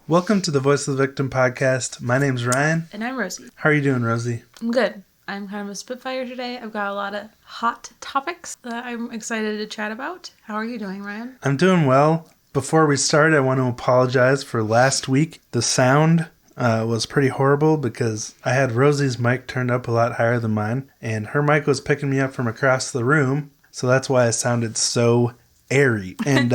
Welcome to the Voice of the Victim podcast. My name's Ryan. And I'm Rosie. How are you doing, Rosie? I'm good. I'm kind of a spitfire today. I've got a lot of hot topics that I'm excited to chat about. How are you doing, Ryan? I'm doing well. Before we start, I want to apologize for last week. The sound was pretty horrible because I had Rosie's mic turned up a lot higher than mine, and her mic was picking me up from across the room, so that's why I sounded so airy. And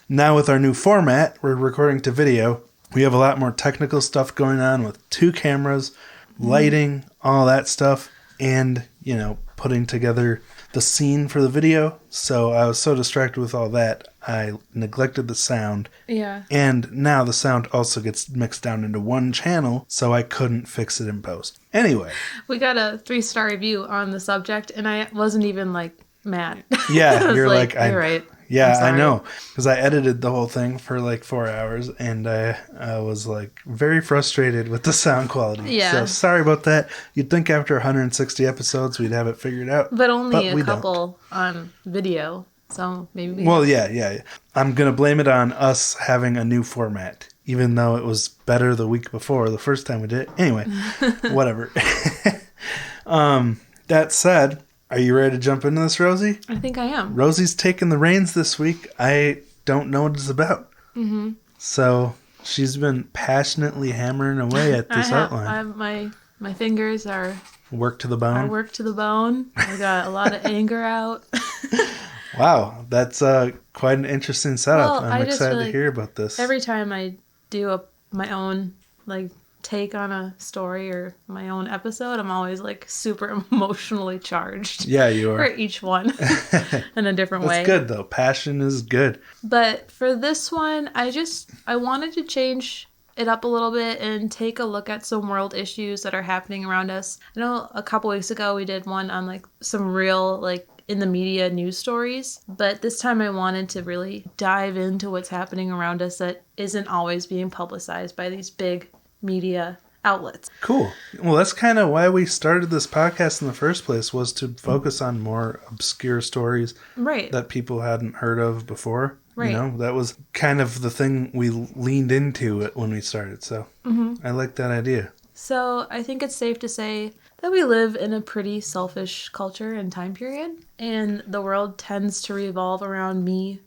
now with our new format, we're recording to video. We have a lot more technical stuff going on with 2 cameras, lighting, all that stuff, and, putting together the scene for the video. So I was so distracted with all that, I neglected the sound. Yeah. And now the sound also gets mixed down into one channel, so I couldn't fix it in post. Anyway. We got a 3-star review on the subject, and I wasn't even, mad. Yeah, you're you're right. Yeah, I know. Because I edited the whole thing for 4 hours, and I was very frustrated with the sound quality. Yeah. So sorry about that. You'd think after 160 episodes we'd have it figured out. But only a couple on video, so maybe. Well, yeah. I'm going to blame it on us having a new format, even though it was better the week before, the first time we did it. Anyway, whatever. That said, are you ready to jump into this, Rosie? I think I am. Rosie's taking the reins this week. I don't know what it's about. Mm-hmm. So she's been passionately hammering away at this outline. My fingers are... Work to the bone? I work to the bone. I got a lot of anger out. Wow, that's quite an interesting setup. Well, I'm excited to hear about this. Every time I do my own take on a story or my own episode, I'm always super emotionally charged. Yeah, you are. For each one in a different way. That's good though. Passion is good. But for this one, I wanted to change it up a little bit and take a look at some world issues that are happening around us. I know a couple weeks ago we did one on some real in the media news stories, but this time I wanted to really dive into what's happening around us that isn't always being publicized by these big media outlets. Cool. Well, that's kind of why we started this podcast in the first place, was to focus on more obscure stories that people hadn't heard of before. Right. That was kind of the thing we leaned into it when we started. So I like that idea. So I think it's safe to say that we live in a pretty selfish culture and time period, and the world tends to revolve around me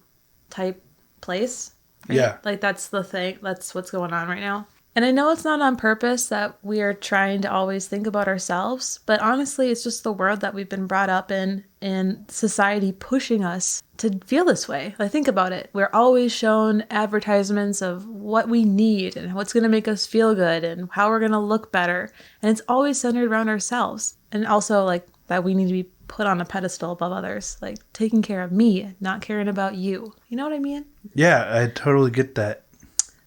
type place. Right? Yeah. That's the thing. That's what's going on right now. And I know it's not on purpose that we are trying to always think about ourselves, but honestly, it's just the world that we've been brought up in and society pushing us to feel this way. Think about it. We're always shown advertisements of what we need and what's going to make us feel good and how we're going to look better. And it's always centered around ourselves. And also that we need to be put on a pedestal above others, taking care of me, not caring about you. You know what I mean? Yeah, I totally get that.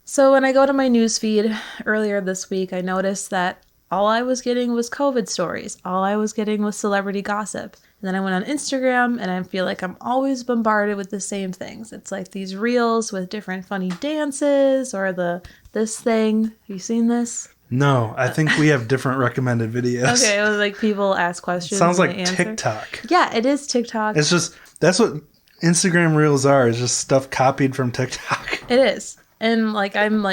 So when I go to my newsfeed earlier this week, I noticed that all I was getting was COVID stories. All I was getting was celebrity gossip. And then I went on Instagram, and I feel like I'm always bombarded with the same things. It's these reels with different funny dances or this thing. Have you seen this? No, I think we have different recommended videos. Okay, it was people ask questions. Sounds like answer. TikTok. Yeah, it is TikTok. It's just, that's what Instagram reels are. It's just stuff copied from TikTok. It is. And I'm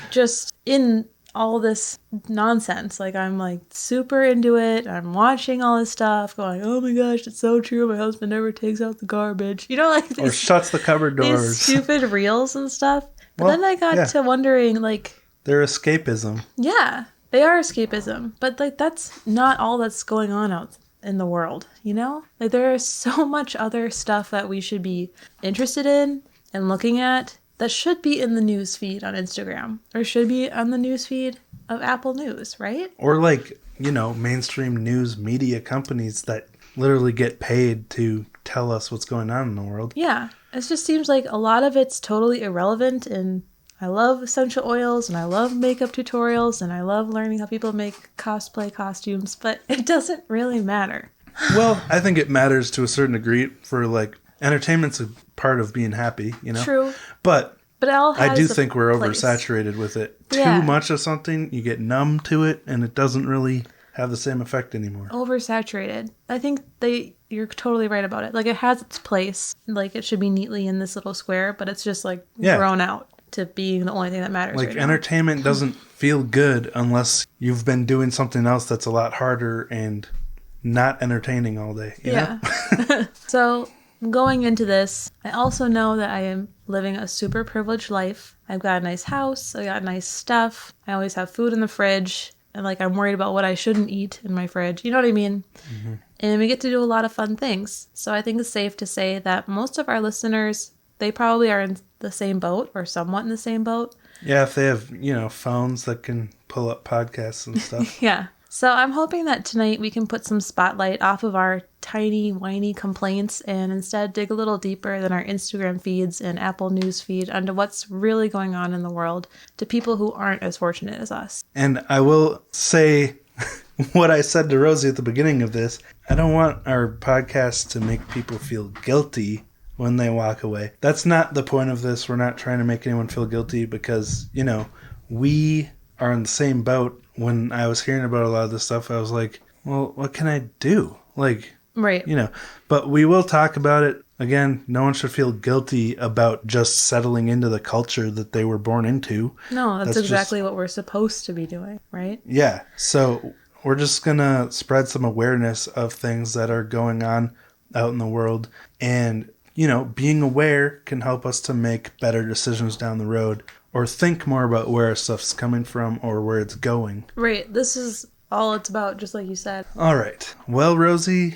just in all this nonsense. I'm super into it. I'm watching all this stuff going, oh my gosh, it's so true. My husband never takes out the garbage. These, or shuts the cupboard doors. These stupid reels and stuff. But then I got to wondering they're escapism. Yeah, they are escapism. But that's not all that's going on out in the world, there is so much other stuff that we should be interested in and looking at that should be in the news feed on Instagram or should be on the news feed of Apple News, right? Or mainstream news media companies that literally get paid to tell us what's going on in the world. Yeah, it just seems like a lot of it's totally irrelevant, and I love essential oils and I love makeup tutorials and I love learning how people make cosplay costumes, but it doesn't really matter. Well, I think it matters to a certain degree for entertainment's a part of being happy, True. But it all has I do think we're place. oversaturated with it. Yeah. Too much of something, you get numb to it, and it doesn't really have the same effect anymore. Oversaturated. I think you're totally right about it. It has its place. It should be neatly in this little square, but it's just grown out. to being the only thing that matters. Like, right now. entertainment doesn't feel good unless you've been doing something else that's a lot harder and not entertaining all day. You know? So going into this, I also know that I am living a super privileged life. I've got a nice house. I got nice stuff. I always have food in the fridge. And like, I'm worried about what I shouldn't eat in my fridge. You know what I mean? Mm-hmm. And we get to do a lot of fun things. So I think it's safe to say that most of our listeners, they probably are in the same boat or somewhat in the same boat. Yeah, if they have, phones that can pull up podcasts and stuff. Yeah. So I'm hoping that tonight we can put some spotlight off of our tiny, whiny complaints and instead dig a little deeper than our Instagram feeds and Apple News feed onto what's really going on in the world to people who aren't as fortunate as us. And I will say what I said to Rosie at the beginning of this. I don't want our podcast to make people feel guilty when they walk away. That's not the point of this. We're not trying to make anyone feel guilty because, we are in the same boat. When I was hearing about a lot of this stuff, I was like, well, what can I do? Like, right. But we will talk about it. Again, no one should feel guilty about just settling into the culture that they were born into. No, that's exactly what we're supposed to be doing, right? Yeah. So we're just going to spread some awareness of things that are going on out in the world. And, being aware can help us to make better decisions down the road or think more about where our stuff's coming from or where it's going. Right. This is all it's about, just like you said. All right. Well, Rosie,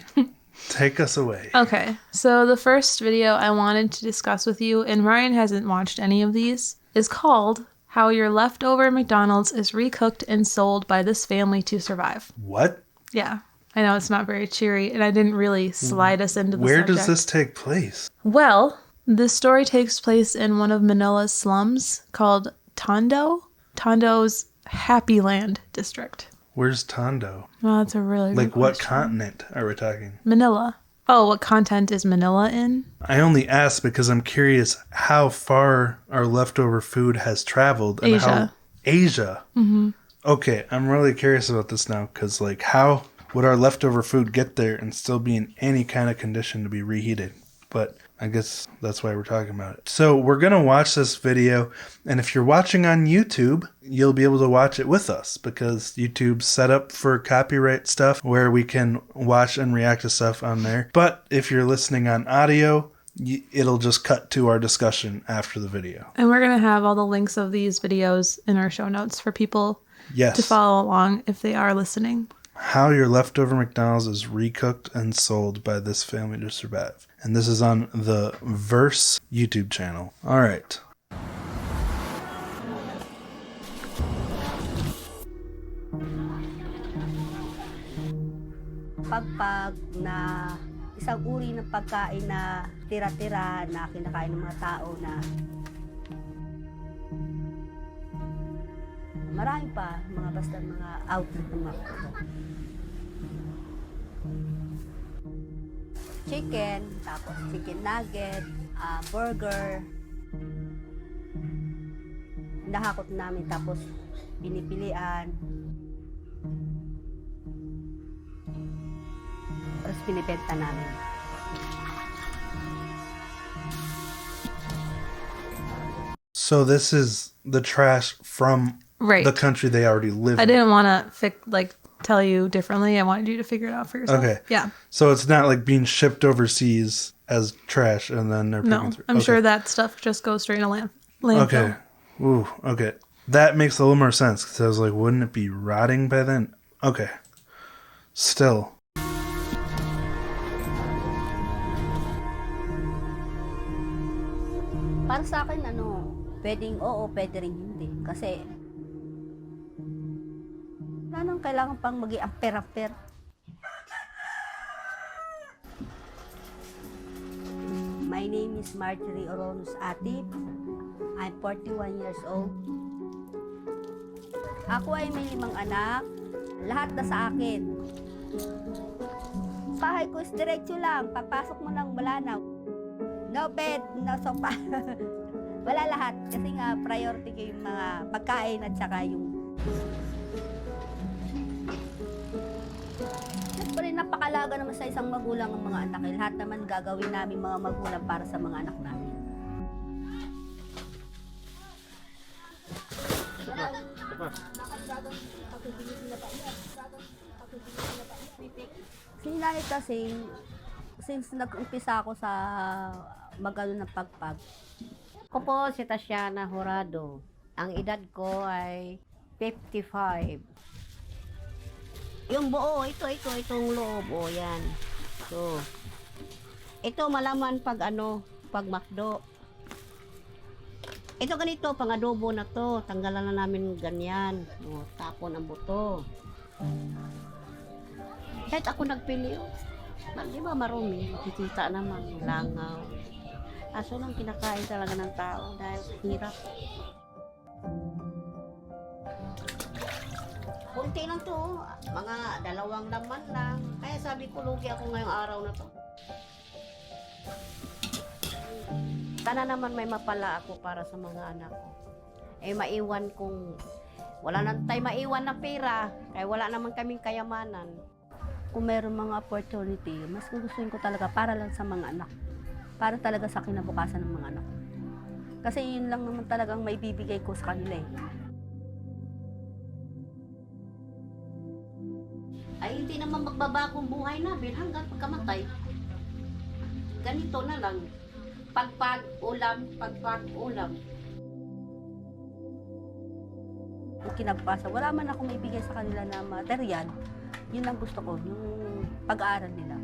take us away. Okay. So the first video I wanted to discuss with you, and Ryan hasn't watched any of these, is called How Your Leftover McDonald's is Recooked and Sold by This Family to Survive. What? Yeah. I know it's not very cheery, and I didn't really slide us into the Where subject. does this take place? Well, this story takes place in one of Manila's slums called Tondo. Tondo's Happy Land district. Where's Tondo? Well, that's a really good Like, what question. continent are we talking? Manila. Oh, what continent is Manila in? I only ask because I'm curious how far our leftover food has traveled. And Asia. Asia? Mm-hmm. Okay, I'm really curious about this now because, like, how would our leftover food get there and still be in any kind of condition to be reheated? But I guess that's why we're talking about it. So we're going to watch this video. And if you're watching on YouTube, you'll be able to watch it with us because YouTube's set up for copyright stuff where we can watch and react to stuff on there. But if you're listening on audio, it'll just cut to our discussion after the video. And we're going to have all the links of these videos in our show notes for people to follow along if they are listening. How Your Leftover McDonald's is Recooked and Sold by This Family to Survive. And this is on the Verse YouTube channel. All right. Pagpag na isang uri ng pagkain na tira-tira na kinakain ng mga tao na marami pa mga basta mga outlet ng mga chicken, tapos chicken nugget, burger. Nahakot namin tapos pinipilian. Tapos pinibenta namin. So this is the trash from the country they already live in. I didn't want to tell you differently. I wanted you to figure it out for yourself. Okay. Yeah. So it's not like being shipped overseas as trash and then they're picking through. I'm sure that stuff just goes straight in a landfill. Okay. Ooh, okay. That makes a little more sense because I was like, wouldn't it be rotting by then? Okay. Still. Para sa akin, pwedeng oo, pwede rin hindi. Kasi, wala nang kailangan pang maging amper-amper. My name is Marjorie Oronus Atip. I'm 41 years old. Ako ay may 5 anak. Lahat na sa akin. Bahay ko is diretso lang. Papasok mo ng wala na. No bed, no sofa. Wala lahat. Kasi nga, priority ko yung mga pagkain at saka yung... Siyempre, napakalaga naman sa isang magulang ang mga anak. Lahat naman gagawin namin mga magulang para sa mga anak namin. Sinanay kasi, since nag-umpisa ako sa magano ng pagpag, Ako po si Tatiana Horado. Ang edad ko ay 55. Yung buo, itong loob, o yan. So, ito malaman pag pag makdo. Ito ganito, pang adobo na to. Tanggalan na namin ganyan. O, tapon ang buto. Kahit ako nagpili, di ba marumi? Makikita naman, langaw. Aso lang kinakain talaga ng tao dahil hirap. Kunti lang to, mga 2 laman lang. Kaya sabi ko, lugi ako ngayong araw na to. Sana naman may mapala ako para sa mga anak ko. Maiwan kung wala na tayo maiwan na pera, kaya wala naman kaming kayamanan. kung meron mga opportunity, mas gugustuhin ko talaga para lang sa mga anak. Para talaga sa kinabukasan ng mga anak. Kasi yun lang naman talagang may bibigay ko sa kanila eh. Ay hindi naman magbabago ang buhay namin hanggang pagkamatay. Ganito na lang. Pagpag, ulam. Yung kinabukasan, wala man ako may bigay sa kanila na material. Yun lang gusto ko, yung pag-aaral nila.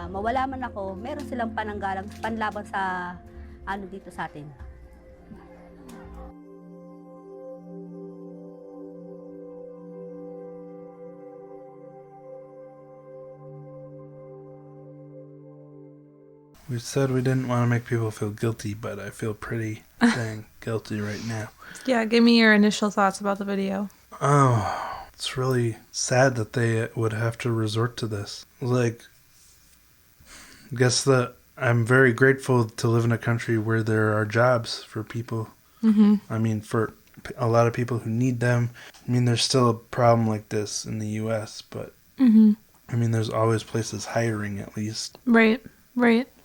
Mawala man ako, meron silang pananggalang, panlaban sa dito sa atin. We said we didn't want to make people feel guilty, but I feel pretty dang guilty right now. Yeah, give me your initial thoughts about the video. Oh, it's really sad that they would have to resort to this. Like, I guess that I'm very grateful to live in a country where there are jobs for people. Mm-hmm. I mean, for a lot of people who need them. I mean, there's still a problem like this in the U.S., but Mm-hmm. I mean, there's always places hiring at least. Right.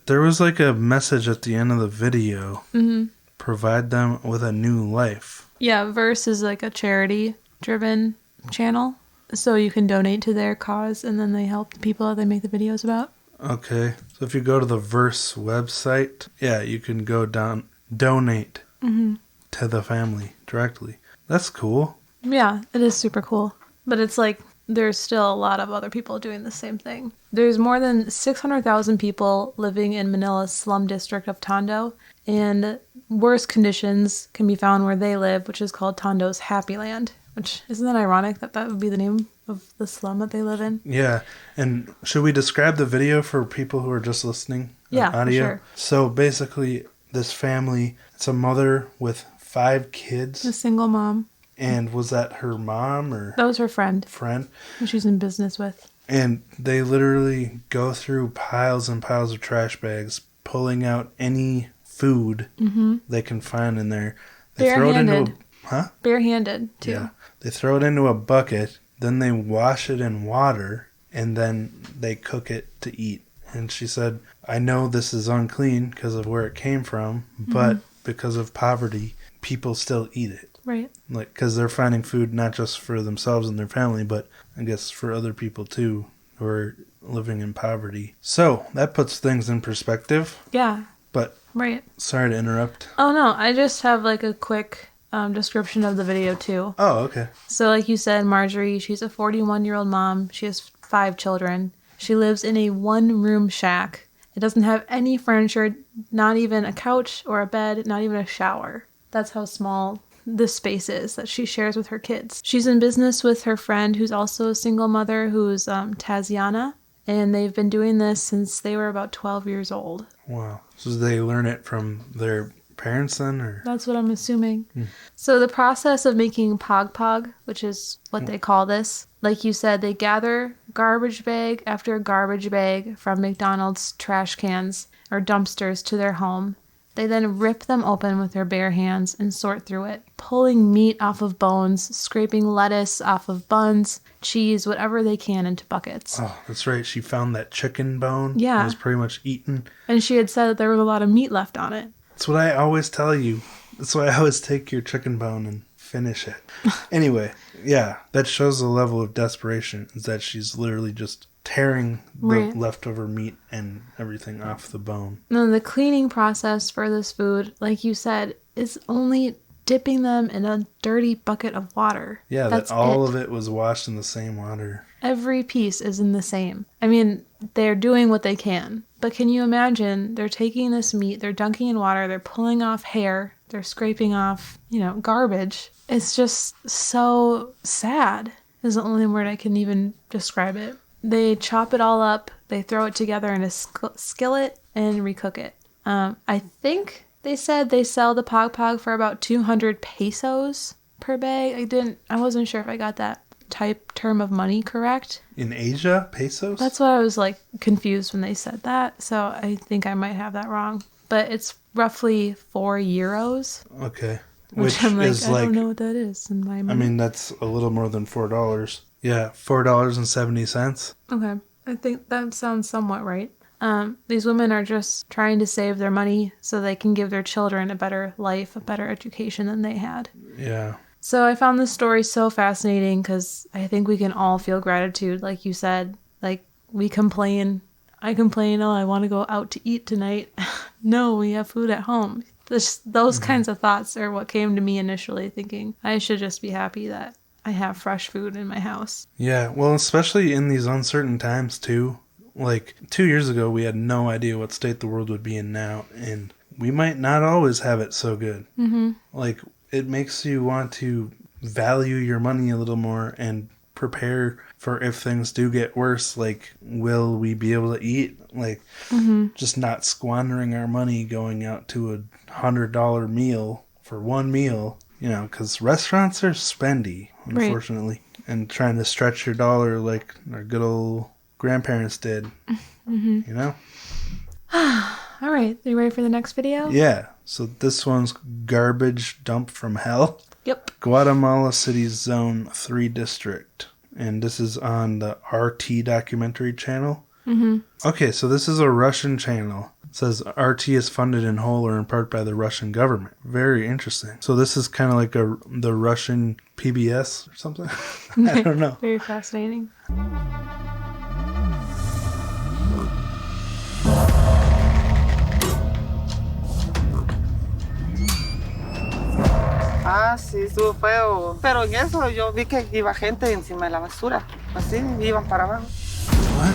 There was like a message at the end of the video. Mm-hmm. Provide them with a new life. Yeah, Verse is like a charity-driven channel, so you can donate to their cause, and then they help the people that they make the videos about. Okay, so if you go to the Verse website, yeah, you can go down, donate Mm-hmm. to the family directly. That's cool. Yeah, it is super cool. But it's like there's still a lot of other people doing the same thing. There's more than 600,000 people living in Manila's slum district of Tondo, and worse conditions can be found where they live, which is called Tondo's Happy Land. Which, isn't that ironic that that would be the name of the slum that they live in? Yeah, and should we describe the video for people who are just listening? Yeah, for audio? sure. So basically, this family, it's a mother with 5 kids. A single mom. And was that her mom or That was her friend, friend? who she's in business with. And they literally go through piles and piles of trash bags, pulling out any food they can find in there. They throw it into Barehanded, too. Yeah. They throw it into a bucket, then they wash it in water, and then they cook it to eat. And she said, I know this is unclean because of where it came from, but because of poverty, people still eat it. Right. Like, because they're finding food not just for themselves and their family, but I guess for other people too who are living in poverty. So that puts things in perspective. Yeah. But Right. sorry to interrupt. Oh, no. I just have like a quick description of the video, too. Oh, okay. So, like you said, Marjorie, she's a 41-year-old mom. She has 5 children. She lives in a 1-room shack. It doesn't have any furniture, not even a couch or a bed, not even a shower. That's how small the space is that she shares with her kids. She's in business with her friend who's also a single mother, who's Taziana, and they've been doing this since they were about 12 years old. Wow. So they learn it from their parents then? Or? That's what I'm assuming. So the process of making Pagpag, which is what they call this, like you said, they gather garbage bag after garbage bag from McDonald's trash cans or dumpsters to their home. They then rip them open with their bare hands and sort through it, pulling meat off of bones, scraping lettuce off of buns, cheese, whatever they can into buckets. Oh, that's right. She found that chicken bone. Yeah. It was pretty much eaten. And she had said that there was a lot of meat left on it. That's what I always tell you. That's why I always take your chicken bone and finish it. Anyway, yeah, that shows the level of desperation, is that she's literally just tearing the leftover meat and everything off the bone. No, the cleaning process for this food, like you said, is only dipping them in a dirty bucket of water. Yeah, that's that all of it was washed in the same water. Every piece is in the same. I mean, they're doing what they can. But can you imagine, they're taking this meat, they're dunking in water, they're pulling off hair, they're scraping off, garbage. It's just so sad, is the only word I can even describe it. They chop it all up, they throw it together in a skillet and recook it. I think they said they sell the Pagpag for about 200 pesos per bag. I wasn't sure if I got that term of money correct. In Asia, pesos? That's what I was confused when they said that. So I think I might have that wrong. But it's roughly 4 euros. Okay. Which I'm I don't know what that is in my money. I mean, that's a little more than $4. Yeah, $4.70. Okay. I think that sounds somewhat right. These women are just trying to save their money so they can give their children a better life, a better education than they had. Yeah. So I found this story so fascinating because I think we can all feel gratitude, like you said. We complain. I complain, I want to go out to eat tonight. No, we have food at home. Those kinds of thoughts are what came to me initially, thinking I should just be happy that I have fresh food in my house. Yeah, well, especially in these uncertain times, too. 2 years ago, we had no idea what state the world would be in now, and we might not always have it so good. Mm-hmm. It makes you want to value your money a little more and prepare for if things do get worse. Will we be able to eat? Just not squandering our money going out to $100 meal for one meal, because restaurants are spendy, unfortunately. Right. And trying to stretch your dollar like our good old grandparents did, All right, are you ready for the next video? Yeah, so this one's Garbage Dump from Hell. Yep. Guatemala City's Zone 3 district. And this is on the RT documentary channel. Mm-hmm. Okay, so this is a Russian channel. It says RT is funded in whole or in part by the Russian government. Very interesting. So this is kind of like the Russian PBS or something? I don't know. Very fascinating. Ah, sí, estuvo feo. Pero en eso yo vi que iba gente encima de la basura. Así, iban para abajo. What?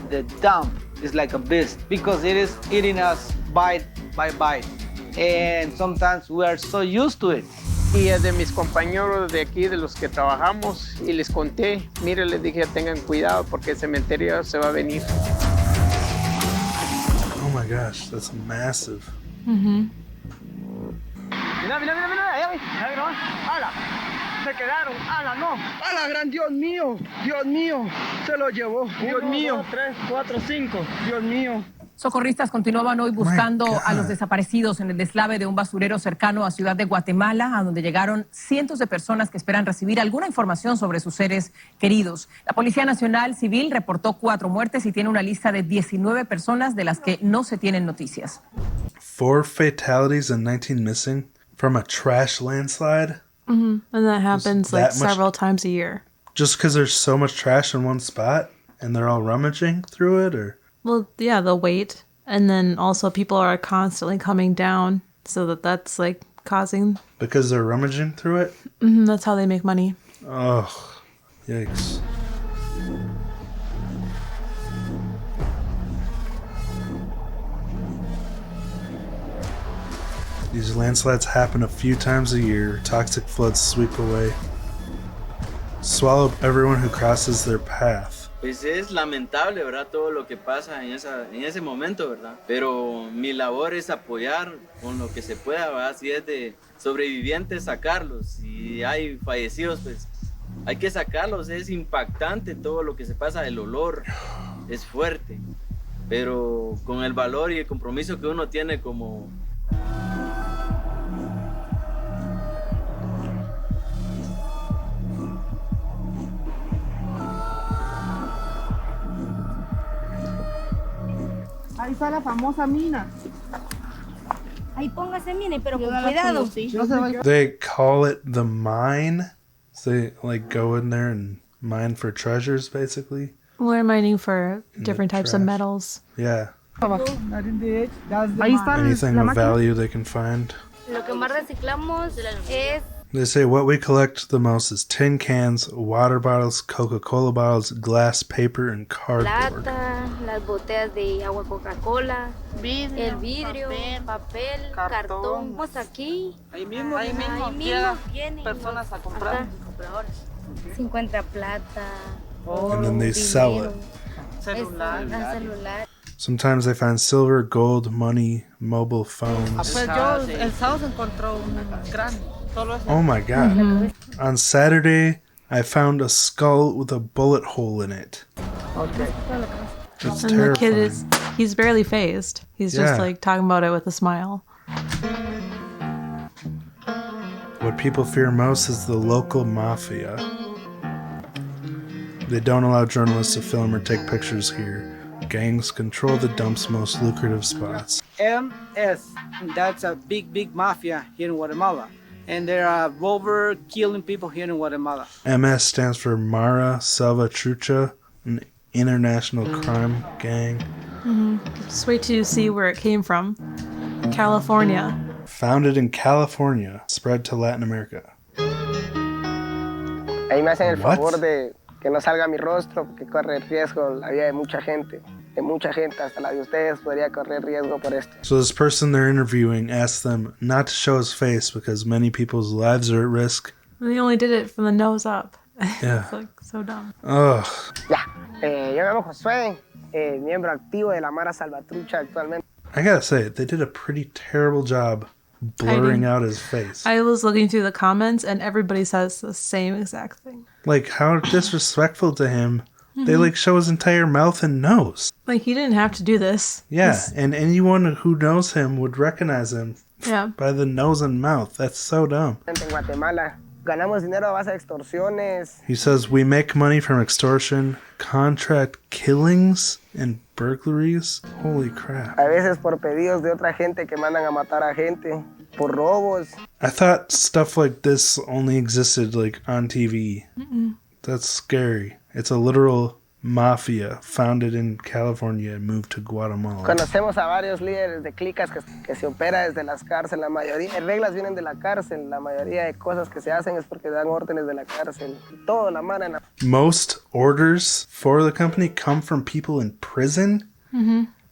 The dump is like a beast because it is eating us bite by bite. And sometimes we are so used to it. Y es de mis compañeros de aquí, de los que trabajamos, y les conté, mire, les dije, tengan cuidado porque el cementerio se va a venir. Oh my gosh, that's massive. Mm-hmm. Mira, ahí no, ala, se quedaron, ala, no, ala, gran Dios mío, se lo llevó, Dios mío. 1, 2, 3, 4, 5, Dios mío. Socorristas continuaban hoy buscando a los desaparecidos en el deslave de un basurero cercano a Ciudad de Guatemala, a donde llegaron cientos de personas que esperan recibir alguna información sobre sus seres queridos. La Policía Nacional Civil reportó 4 muertes y tiene una lista de 19 personas de las que no se tienen noticias. 4 fatalities and 19 missing from a trash landslide? Mm-hmm. And that happens several times a year. Just because there's so much trash in one spot and they're all rummaging through it, or? Well, yeah, the weight. And then also people are constantly coming down, so that's causing... Because they're rummaging through it? Mm-hmm, that's how they make money. Oh, yikes. These landslides happen a few times a year. Toxic floods sweep away, swallow everyone who crosses their path. Pues es lamentable, ¿verdad? Todo lo que pasa en ese momento, ¿verdad? Pero mi labor es apoyar con lo que se pueda, ¿verdad? Si es de sobrevivientes, sacarlos. Si hay fallecidos, pues hay que sacarlos. Es impactante todo lo que se pasa, el olor es fuerte. Pero con el valor y el compromiso que uno tiene como... ahí está la famosa mina. Ahí póngase, mire, pero con cuidado. No se vaya. They call it the mine. So they like go in there and mine for treasures, basically. We're mining for different types of trash. metals. Yeah. Ahí está Anything la of máquina. value they can find. Lo que más reciclamos es They say what we collect the most is tin cans, water bottles, Coca-Cola bottles, glass, paper, and cardboard. lata, las botellas de agua Coca-Cola, el vidrio, papel, cartón. Vamos aquí. Ahí mismo Vienen personas a comprar. compradores. 50 plata, And then they sell it. Celular. celular. Sometimes they find silver, gold, money, mobile phones. Pues yo el sábado se encontró un gran. Solo eso. Oh my god. On Saturday, I found a skull with a bullet hole in it. That's And the kid terrifying. he's barely phased. He's just Yeah. like talking about it with a smile. What people fear most is the local mafia. They don't allow journalists to film or take pictures here. Gangs control the dump's most lucrative spots. MS, that's a big mafia here in Guatemala. And they are over killing people here in Guatemala. MS stands for Mara Salvatrucha, an international crime gang. Just wait till you see where it came from. California. Founded in California, spread to Latin America. Ahí me hacen el What? favor de que no salga mi rostro, porque corre riesgo la vida de mucha gente. De mucha gente, hasta la de ustedes podría correr riesgo por esto. So this person they're interviewing asked them not to show his face because many people's lives are at risk. And they only did it from the nose up. Yeah. It's like so dumb. Ugh. Ya, yo me llamo Josué, miembro activo de la Mara Salvatrucha actualmente. I gotta say, they did a pretty terrible job blurring out his face. I was looking through the comments and everybody says the same exact thing. Like, how disrespectful to him. They like show his entire mouth and nose. Like he didn't have to do this. Yeah, and anyone who knows him would recognize him Yeah. by the nose and mouth. That's so dumb. En Guatemala ganamos dinero a base de extorsiones. He says we make money from extortion, contract killings, and burglaries. Holy crap. A veces por pedidos de otra gente que mandan a matar a gente. Por robos. I thought stuff like this only existed like on TV. That's scary. It's a literal mafia founded in California and moved to Guatemala. Conocemos a varios líderes de clicas que se opera desde las cárceles. La mayoría de reglas vienen de la cárcel. La mayoría de cosas que se hacen es porque dan órdenes de la cárcel. Todo la mano en la... Most orders for the company come from people in prison.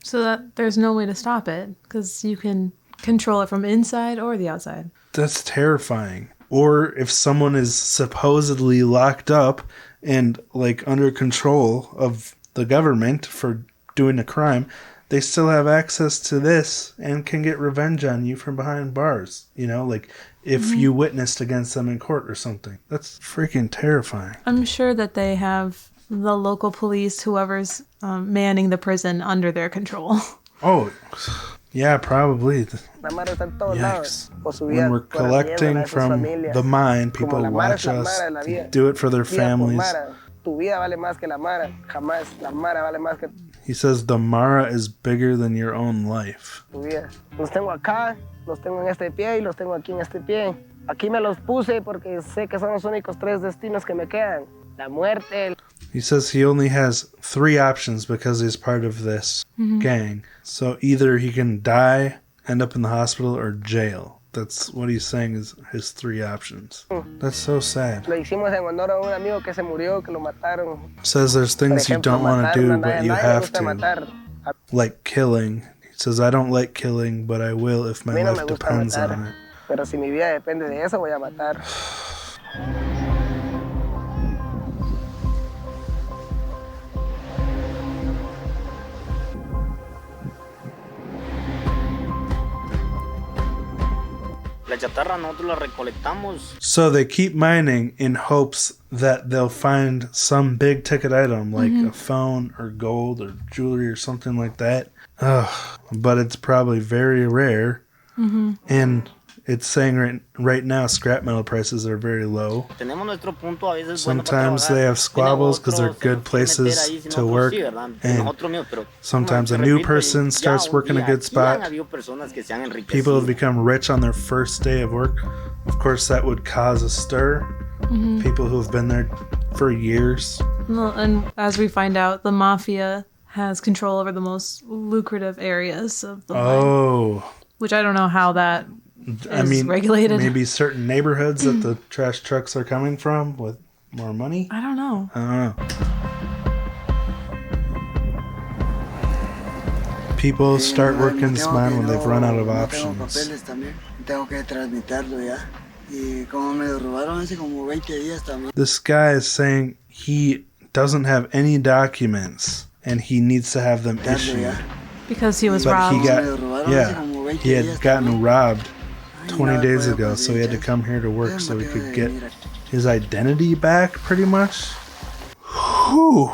So that there's no way to stop it because you can control it from inside or the outside. That's terrifying. Or if someone is supposedly locked up and like under control of the government for doing a crime, they still have access to this and can get revenge on you from behind bars. You know, like if you witnessed against them in court or something. That's freaking terrifying. I'm sure that they have the local police, whoever's manning the prison, under their control. Oh, yeah, probably. La mano está en todos lados. Yikes. Por su When vida, we're por la mierda collecting de sus from familias. the mine, Como people la mara watch es la us mara, la vida. do it for their Vida por families. mara. Tu vida vale más que la mara. Jamás la mara vale más que He says the Mara is bigger than your own life. tu vida. Los tengo acá, los tengo en este pie y los tengo aquí en este pie. Aquí me los puse porque sé que son los únicos tres destinos que me quedan. La muerte, He says he only has 3 options because he's part of this gang. So either he can die, end up in the hospital, or jail. That's what he's saying is his 3 options. That's so sad. lo hicimos en honor a un amigo que se murió, que lo mataron. Says there's Por things you ejemplo, don't want matar to do, una- but you nadie le have gusta to. matar. A Like killing. He says, I don't like killing, but I will if my mí no me life gusta depends matar. on it. Pero si mi vida depende de eso, voy a matar. La chatarra nosotros la recolectamos. So they keep mining in hopes that they'll find some big ticket item like a phone or gold or jewelry or something like that. Ugh, but it's probably very rare. And It's saying right now scrap metal prices are very low. Tenemos nuestro punto, a veces Sometimes they have squabbles because they're good places to work, and sometimes a new person starts working a good spot. People have become rich on their first day of work. Of course, that would cause a stir. People who have been there for years. Well, and as we find out, the mafia has control over the most lucrative areas of the line, which I don't know how that is regulated. Maybe certain neighborhoods that the trash trucks are coming from with more money. I don't know. People start working smart when they've run out of options. This guy is saying he doesn't have any documents and he needs to have them issued. Because he was robbed. He had gotten robbed 20 days ago, so he had to come here to work so he could get his identity back, pretty much. Whew.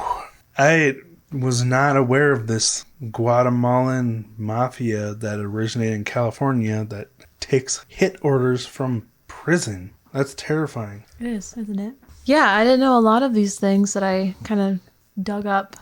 I was not aware of this Guatemalan mafia that originated in California that takes hit orders from prison. That's terrifying. It is, isn't it? Yeah, I didn't know a lot of these things that I kind of dug up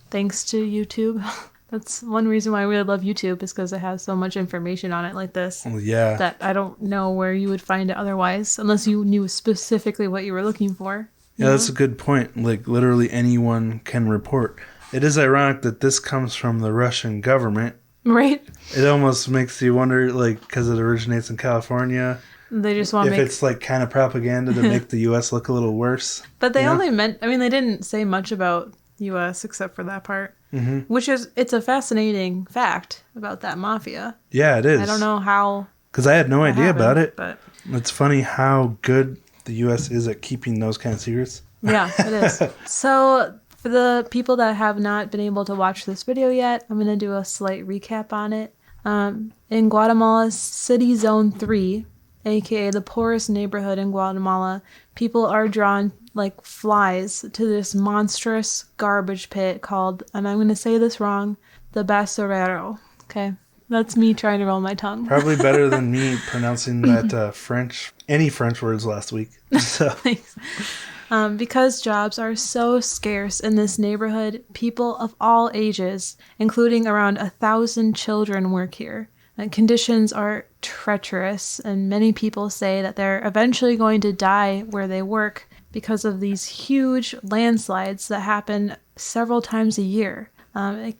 thanks to YouTube. That's one reason why I really love YouTube, is because it has so much information on it like this. That I don't know where you would find it otherwise, unless you knew specifically what you were looking for. Yeah, that's a good point. Like, literally anyone can report. It is ironic that this comes from the Russian government. Right? It almost makes you wonder, like, because it originates in California. They just want to if it's like kind of propaganda to make the U.S. look a little worse. But they only meant, I mean, they didn't say much about U.S. except for that part. Which is, it's a fascinating fact about that mafia. Yeah, it is. I don't know how. Because I had no idea about it. But it's funny how good the U.S. is at keeping those kind of secrets. Yeah, it is. So for the people that have not been able to watch this video yet, I'm going to do a slight recap on it. In Guatemala's City Zone 3, aka the poorest neighborhood in Guatemala, people are drawn like flies to this monstrous garbage pit called, and I'm going to say this wrong, the Basurero. Okay, that's me trying to roll my tongue. Probably better than me pronouncing that any French words last week. So. Thanks. Because jobs are so scarce in this neighborhood, people of all ages, including around 1,000 children, work here. And conditions are treacherous, and many people say that they're eventually going to die where they work because of these huge landslides that happen several times a year.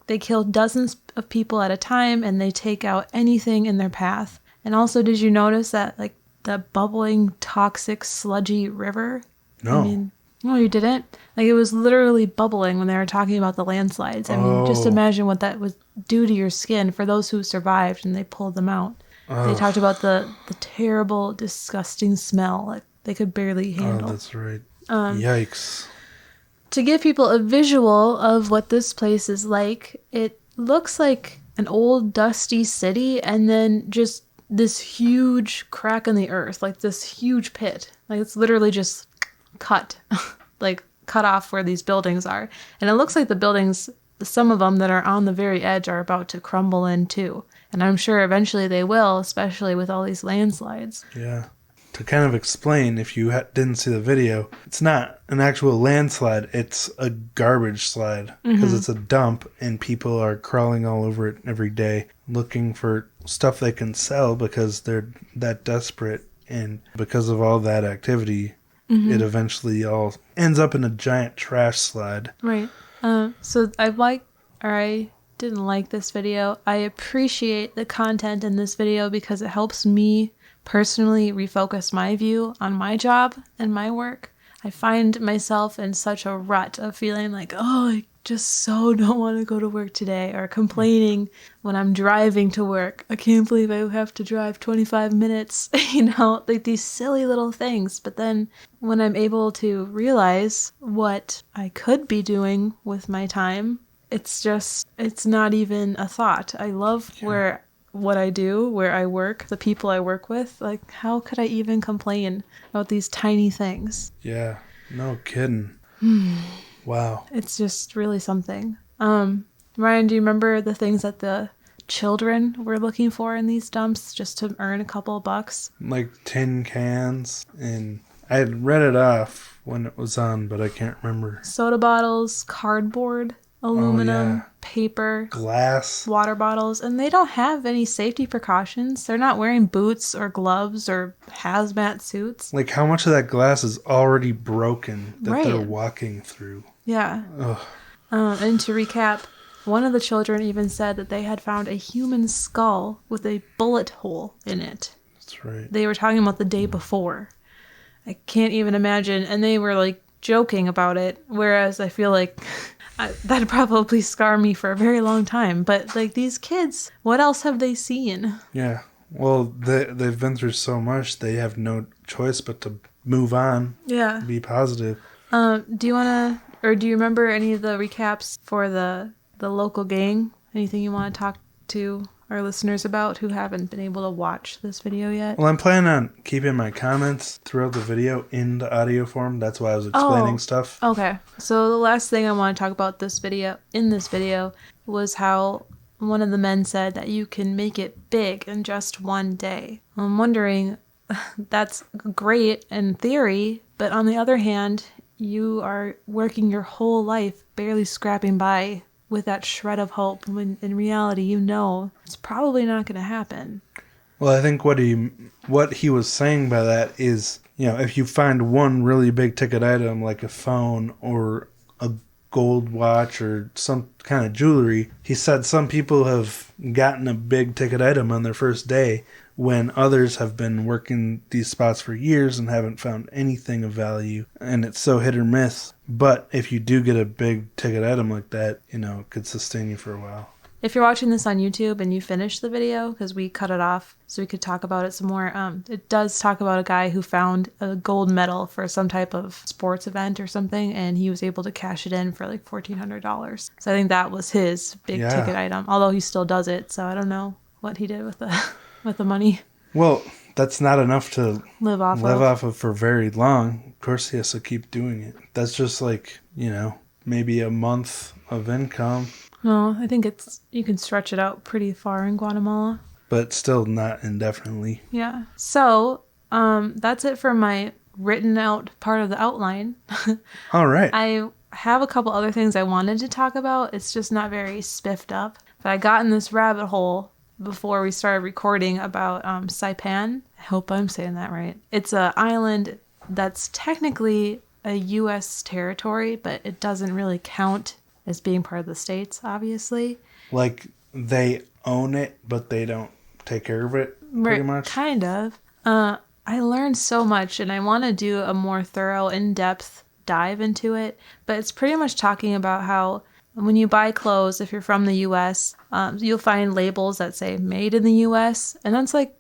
They kill dozens of people at a time, and they take out anything in their path. And also, did you notice that, like, the bubbling, toxic, sludgy river? No. I mean, no, you didn't? Like, it was literally bubbling when they were talking about the landslides. I mean, just imagine what that would do to your skin for those who survived and they pulled them out. They talked about the terrible, disgusting smell. Like, they could barely handle. Oh, that's right. Yikes. To give people a visual of what this place is like, it looks like an old, dusty city, and then just this huge crack in the earth, like this huge pit. Like, it's literally just cut off where these buildings are. And it looks like the buildings, some of them that are on the very edge, are about to crumble in too. And I'm sure eventually they will, especially with all these landslides. Yeah. To kind of explain, if you didn't see the video, it's not an actual landslide, it's a garbage slide. Because it's a dump and people are crawling all over it every day looking for stuff they can sell because they're that desperate. And because of all that activity, it eventually all ends up in a giant trash slide. Right. So I didn't like this video. I appreciate the content in this video because it helps me personally refocus my view on my job and my work. I find myself in such a rut of feeling like, oh, I just so don't want to go to work today, or complaining when I'm driving to work. I can't believe I have to drive 25 minutes, like these silly little things. But then when I'm able to realize what I could be doing with my time, it's not even a thought. I love what I do, where I work, the people I work with. Like, how could I even complain about these tiny things? Yeah, no kidding. Wow. It's just really something. Ryan, do you remember the things that the children were looking for in these dumps just to earn a couple of bucks. Like tin cans, and I had read it off when it was on, but I can't remember. Soda bottles, cardboard, aluminum, paper, glass, water bottles, and they don't have any safety precautions. They're not wearing boots or gloves or hazmat suits. Like, how much of that glass is already broken that they're Right. walking through? Yeah. Ugh. And to recap, one of the children even said that they had found a human skull with a bullet hole in it. That's right. They were talking about the day before. I can't even imagine. And they were like joking about it. Whereas I feel like that'd probably scar me for a very long time. But like these kids, what else have they seen? Yeah. Well, they've been through so much, they have no choice but to move on. Yeah. Be positive. Do you want to, or do you remember any of the recaps for the local gang? Anything you want to talk to our listeners about who haven't been able to watch this video yet? Well, I'm planning on keeping my comments throughout the video in the audio form. That's why I was explaining stuff. Okay. So the last thing I want to talk about in this video was how one of the men said that you can make it big in just one day. I'm wondering, that's great in theory, but on the other hand, you are working your whole life barely scrapping by with that shred of hope when in reality you know it's probably not going to happen. Well, I think what he was saying by that is, if you find one really big ticket item like a phone or a gold watch or some kind of jewelry, he said some people have gotten a big ticket item on their first day when others have been working these spots for years and haven't found anything of value, and it's so hit or miss. But if you do get a big ticket item like that, it could sustain you for a while. If you're watching this on YouTube and you finish the video, because we cut it off so we could talk about it some more, it does talk about a guy who found a gold medal for some type of sports event or something, and he was able to cash it in for like $1,400. So I think that was his big ticket item, although he still does it, so I don't know what he did with the money. Well, that's not enough to live off of for very long. Of course, he has to keep doing it. That's just like, maybe a month of income. No, I think you can stretch it out pretty far in Guatemala. But still not indefinitely. Yeah. So, that's it for my written out part of the outline. All right. I have a couple other things I wanted to talk about. It's just not very spiffed up. But I got in this rabbit hole before we started recording about Saipan. I hope I'm saying that right. It's an island that's technically a U.S. territory, but it doesn't really count as being part of the States, obviously. Like, they own it, but they don't take care of it, pretty much? Kind of. I learned so much, and I want to do a more thorough, in-depth dive into it. But it's pretty much talking about how when you buy clothes, if you're from the U.S., you'll find labels that say made in the U.S. And that's like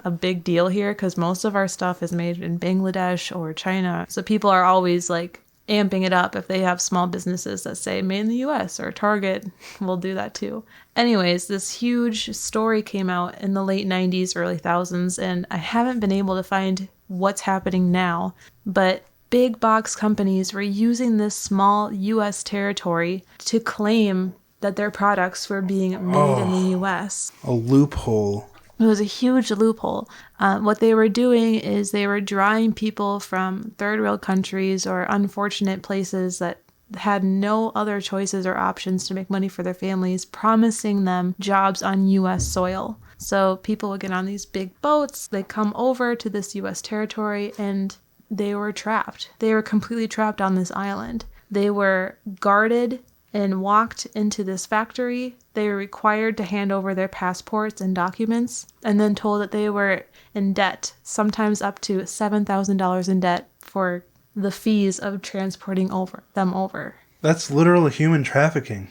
a big deal here because most of our stuff is made in Bangladesh or China. So people are always like amping it up if they have small businesses that say made in the U.S. or Target will do that too. Anyways, this huge story came out in the late 90s, early thousands, and I haven't been able to find what's happening now, but big box companies were using this small U.S. territory to claim that their products were being made in the U.S. A loophole. It was a huge loophole. What they were doing is they were drawing people from third world countries or unfortunate places that had no other choices or options to make money for their families, promising them jobs on U.S. soil. So people would get on these big boats, they come over to this U.S. territory, and they were trapped. They were completely trapped on this island. They were guarded and walked into this factory. They were required to hand over their passports and documents, and then told that they were in debt, sometimes up to $7,000 in debt for the fees of transporting them over. That's literal human trafficking.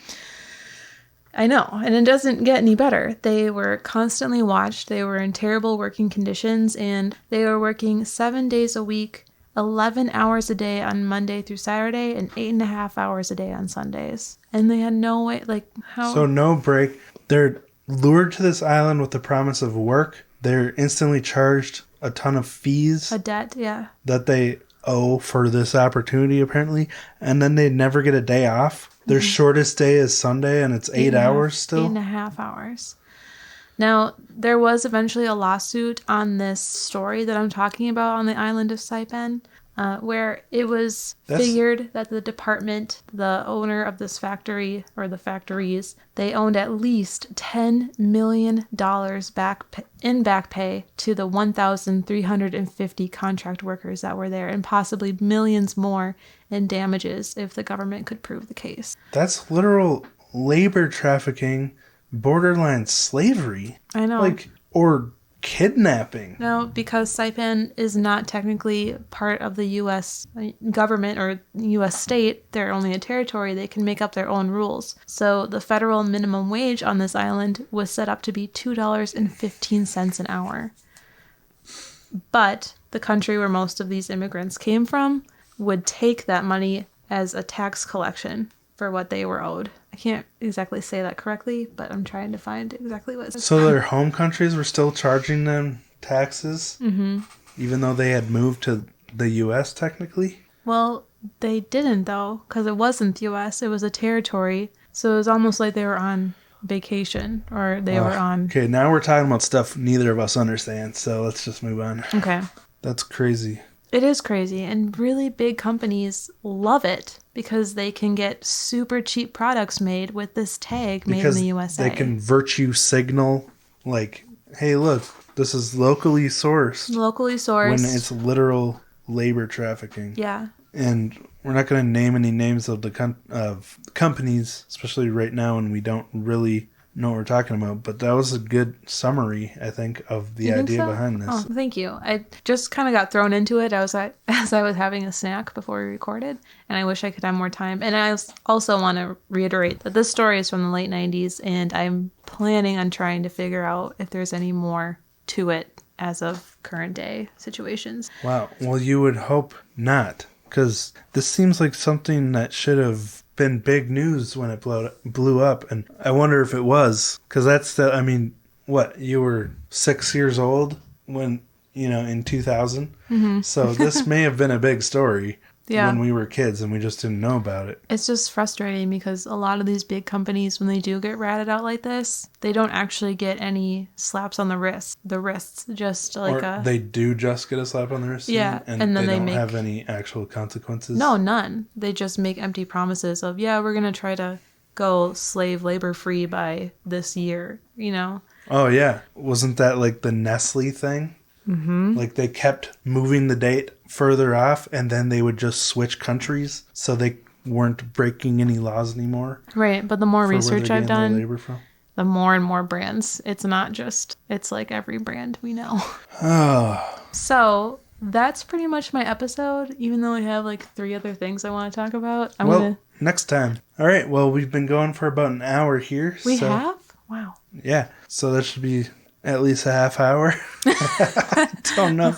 I know, and it doesn't get any better. They were constantly watched. They were in terrible working conditions, and they were working 7 days a week, 11 hours a day on Monday through Saturday, and 8.5 hours a day on Sundays. And they had no way, how? So no break. They're lured to this island with the promise of work. They're instantly charged a ton of fees. A debt, yeah. That they owe for this opportunity, apparently. And then they never get a day off. Their shortest day is Sunday, and it's 8 hours still. 8.5 hours. Now, there was eventually a lawsuit on this story that I'm talking about on the island of Saipan, where it was figured that the department, the owner of this factory, or the factories, they owned at least $10 million in back pay to the 1,350 contract workers that were there, and possibly millions more in damages if the government could prove the case. That's literal labor trafficking, borderline slavery. I know. Like, or kidnapping. No, because Saipan is not technically part of the U.S. government or U.S. state. They're only a territory. They can make up their own rules. So the federal minimum wage on this island was set up to be $2.15 an hour. But the country where most of these immigrants came from would take that money as a tax collection for what they were owed. I can't exactly say that correctly, but I'm trying to find exactly what it says. So their home countries were still charging them taxes, even though they had moved to the U.S. technically? Well, they didn't, though, because it wasn't the U.S. It was a territory. So it was almost like they were on vacation, or they were on... Okay, now we're talking about stuff neither of us understand, so let's just move on. Okay. That's crazy. It is crazy, and really big companies love it because they can get super cheap products made with this tag made in the USA. They can virtue signal, like, hey, look, this is locally sourced. Locally sourced. When it's literal labor trafficking. Yeah. And we're not going to name any names of the of companies, especially right now when we don't really know what we're talking about. But that was a good summary, I think, of the idea behind this. Oh, thank you. I just kind of got thrown into it as I was having a snack before we recorded, and I wish I could have more time. And I also want to reiterate that this story is from the late 90s, and I'm planning on trying to figure out if there's any more to it as of current day situations. Wow. Well, you would hope not, because this seems like something that should have been big news when it blew up, and I wonder if it was, because you were 6 years old when, in 2000, so this may have been a big story when we were kids and we just didn't know about it. It's just frustrating because a lot of these big companies, when they do get ratted out like this, they don't actually get any slaps on the wrists, just like they do just get a slap on the wrist, and then they don't make, have any actual consequences. No, none. They just make empty promises of, we're gonna try to go slave labor free by this year, Oh yeah, wasn't that like the Nestle thing? Like they kept moving the date further off, and then they would just switch countries so they weren't breaking any laws anymore. Right, but the more research I've done, the more and more brands. It's not just, it's like every brand we know. So that's pretty much my episode, even though I have like 3 other things I want to talk about. Next time. All right, well, we've been going for about an hour here. We have? Wow. Yeah, so that should be at least a half hour. I don't know.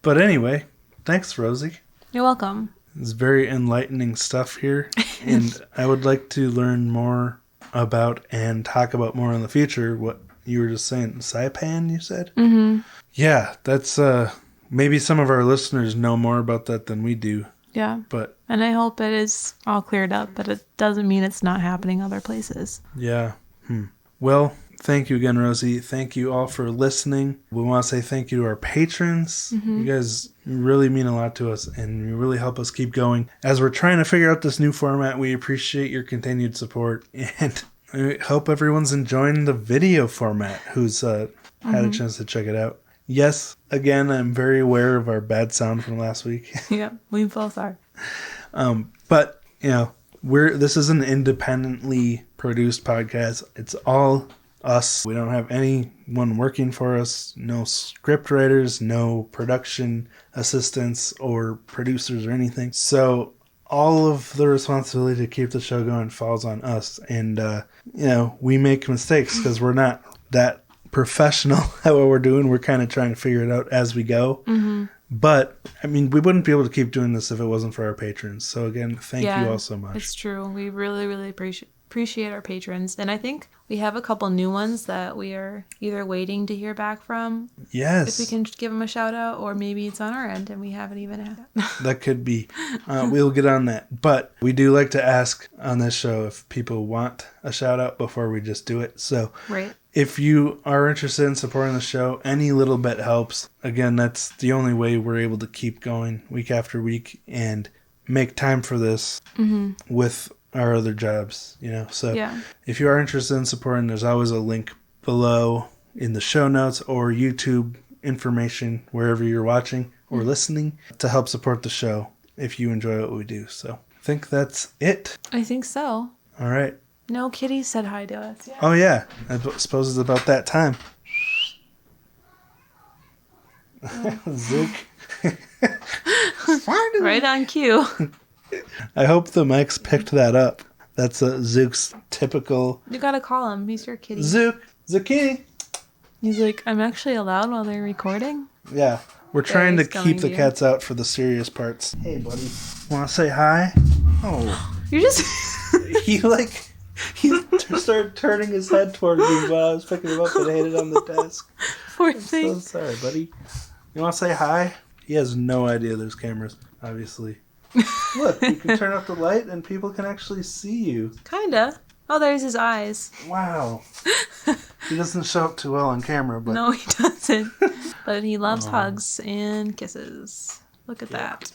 But anyway, thanks, Rosie. You're welcome. It's very enlightening stuff here. And I would like to learn more about and talk about more in the future. What you were just saying, Saipan, you said? Yeah, that's maybe some of our listeners know more about that than we do. Yeah. And I hope it is all cleared up, but it doesn't mean it's not happening other places. Yeah. Well, thank you again, Rosie. Thank you all for listening. We want to say thank you to our patrons. You guys really mean a lot to us, and you really help us keep going. As we're trying to figure out this new format, we appreciate your continued support, and I hope everyone's enjoying the video format who's had a chance to check it out. Yes, again, I'm very aware of our bad sound from last week. Yeah, we both are. But, this is an independently produced podcast. It's all us. We don't have anyone working for us, no script writers, no production assistants or producers or anything. So all of the responsibility to keep the show going falls on us. And, we make mistakes because we're not that professional at what we're doing. We're kind of trying to figure it out as we go. But, we wouldn't be able to keep doing this if it wasn't for our patrons. So again, thank you all so much. It's true. We really, really appreciate our patrons. And I think we have a couple new ones that we are either waiting to hear back from. Yes. If we can give them a shout out, or maybe it's on our end and we haven't even had that. That could be. We'll get on that. But we do like to ask on this show if people want a shout out before we just do it. So right. if you are interested in supporting the show, any little bit helps. Again, that's the only way we're able to keep going week after week and make time for this with our other jobs, So if you are interested in supporting, there's always a link below in the show notes or YouTube information wherever you're watching or listening to help support the show if you enjoy what we do. So I think that's it. I think so. All right. No kitty said hi to us yet. Oh, yeah. I suppose it's about that time. Zook. Right on cue. I hope the mics picked that up. That's Zook's typical... You gotta call him. He's your kitty. Zook. Zucchini. He's like, I'm actually allowed while they're recording? Yeah. We're trying to keep the you. cats out for the serious parts. Hey, buddy. Want to say hi? Oh. You're just... He started turning his head toward me while I was picking him up and I hit it on the desk. Poor thing. I'm so sorry, buddy. You want to say hi? He has no idea there's cameras, obviously. Look, you can turn up the light and people can actually see you. Kinda. Oh, there's his eyes. Wow. He doesn't show up too well on camera, but... No, he doesn't. But he loves hugs and kisses. Look at that.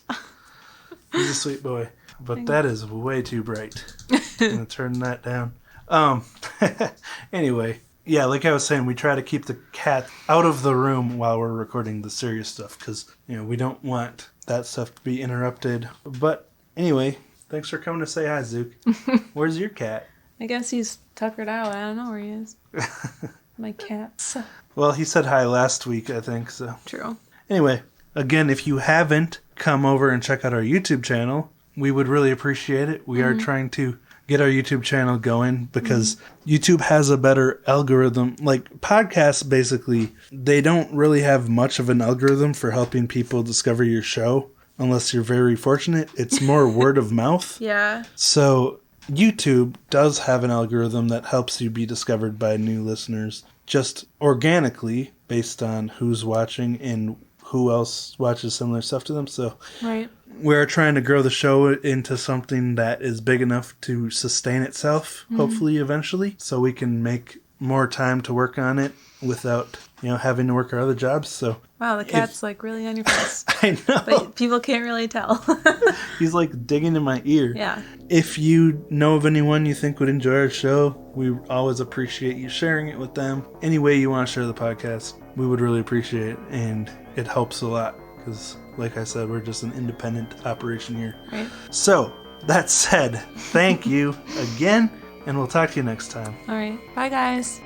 He's a sweet boy. But that is way too bright. I'm going to turn that down. Anyway, yeah, like I was saying, we try to keep the cat out of the room while we're recording the serious stuff because, we don't want that stuff to be interrupted. But anyway, thanks for coming to say hi, Zook. Where's your cat? I guess he's tuckered out. I don't know where he is. My cat. Well, he said hi last week, I think, so. True. Anyway, again, if you haven't come over and check out our YouTube channel, we would really appreciate it. We are trying to get our YouTube channel going because YouTube has a better algorithm. Like podcasts, basically, they don't really have much of an algorithm for helping people discover your show unless you're very fortunate. It's more word of mouth. Yeah. So YouTube does have an algorithm that helps you be discovered by new listeners just organically based on who's watching and who else watches similar stuff to them. So right. We're trying to grow the show into something that is big enough to sustain itself, hopefully, eventually, so we can make more time to work on it without, having to work our other jobs. So wow, the cat's really on your face. I know. But people can't really tell. He's digging in my ear. Yeah. If you know of anyone you think would enjoy our show, we always appreciate you sharing it with them. Any way you want to share the podcast, we would really appreciate it, and it helps a lot because, like I said, we're just an independent operation here. Right. So, that said, thank you again, and we'll talk to you next time. All right. Bye, guys.